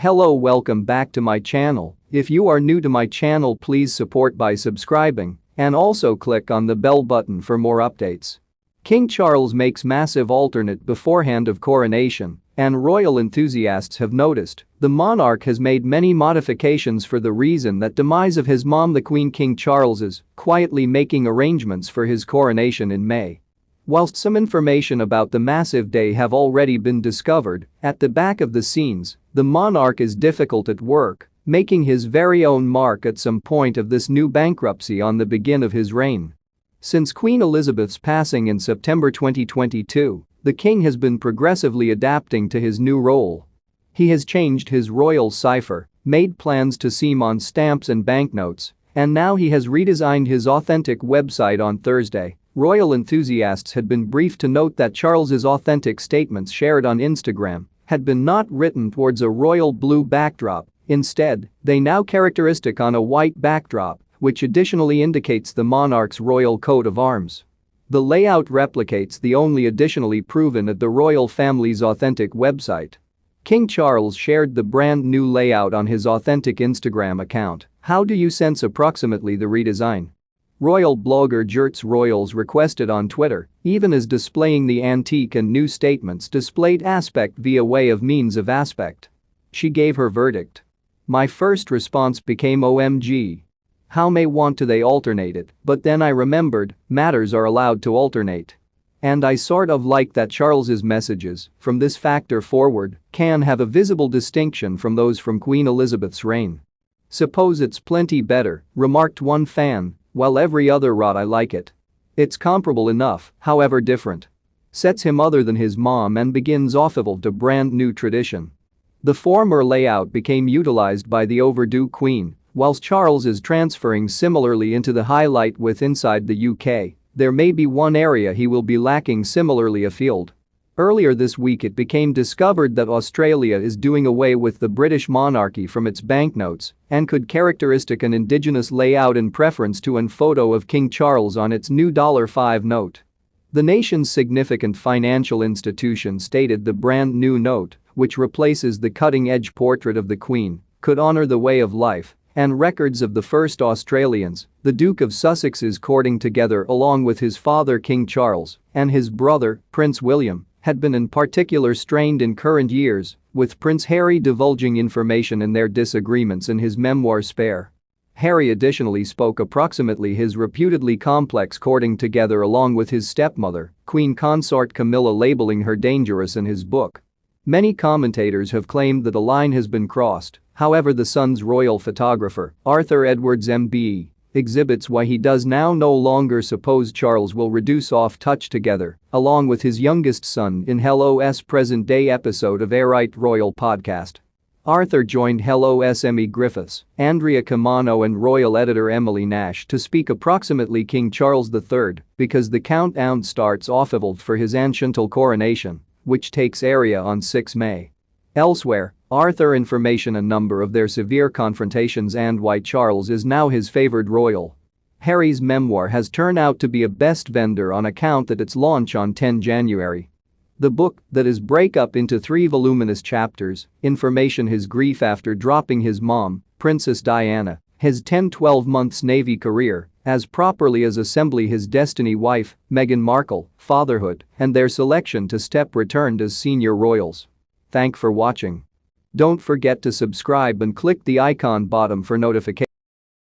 Hello, welcome back to my channel. If you are new to my channel, please support by subscribing and also click on the bell button for more updates. King Charles makes massive alternate beforehand of coronation, and royal enthusiasts have noticed the monarch has made many modifications for the reason that demise of his mom the Queen. King Charles is quietly making arrangements for his coronation in May. Whilst some information about the massive day have already been discovered, at the back of the scenes, the monarch is difficult at work, making his very own mark at some point of this new bankruptcy on the begin of his reign. Since Queen Elizabeth's passing in September 2022, the king has been progressively adapting to his new role. He has changed his royal cipher, made plans to seem on stamps and banknotes, and now he has redesigned his authentic website on Thursday. Royal enthusiasts had been briefed to note that Charles's authentic statements shared on Instagram had been not written towards a royal blue backdrop. Instead, they now characteristic on a white backdrop, which additionally indicates the monarch's royal coat of arms. The layout replicates the only additionally proven at the royal family's authentic website. King Charles shared the brand new layout on his authentic Instagram account. How do you sense approximately the redesign? Royal blogger Gertz Royals requested on Twitter, even as displaying the antique and new statements displayed aspect via way of means of aspect. She gave her verdict. My first response became OMG. How may want to they alternate it, but then I remembered, matters are allowed to alternate. And I sort of like that Charles's messages, from this factor forward, can have a visible distinction from those from Queen Elizabeth's reign. Suppose it's plenty better, remarked one fan, while every other rot I like it. It's comparable enough, however different. Sets him other than his mom and begins off-evolved a brand new tradition. The former layout became utilized by the overdue Queen, whilst Charles is transferring similarly into the highlight with inside the UK. There may be one area he will be lacking similarly afield. Earlier this week it became discovered that Australia is doing away with the British monarchy from its banknotes and could characteristic an indigenous layout in preference to an photo of King Charles on its new $5 note. The nation's significant financial institution stated the brand new note, which replaces the cutting-edge portrait of the Queen, could honor the way of life and records of the first Australians, the Duke of Sussex's courting together along with his father King Charles and his brother, Prince William, had been in particular strained in current years, with Prince Harry divulging information in their disagreements in his memoir Spare. Harry additionally spoke approximately his reputedly complex courting together along with his stepmother, Queen Consort Camilla, labeling her dangerous in his book. Many commentators have claimed that a line has been crossed, however the Sun's royal photographer, Arthur Edwards MBE, exhibits why he does now no longer suppose Charles will reduce off-touch together, along with his youngest son in Hello's present-day episode of Airite Royal Podcast. Arthur joined Hello's Emmy Griffiths, Andrea Camano and royal editor Emily Nash to speak approximately King Charles III because the countdown starts off-evolved for his ancient coronation, which takes area on 6 May. Elsewhere, Arthur information a number of their severe confrontations and why Charles is now his favored royal. Harry's memoir has turned out to be a best vendor on account at its launch on 10 January. The book, that is break up into 3 voluminous chapters, information his grief after dropping his mom, Princess Diana, his 10-12 months Navy career, as properly as assembly his destiny wife, Meghan Markle, fatherhood, and their selection to step returned as senior royals. Thank for watching. Don't forget to subscribe and click the icon bottom for notifications.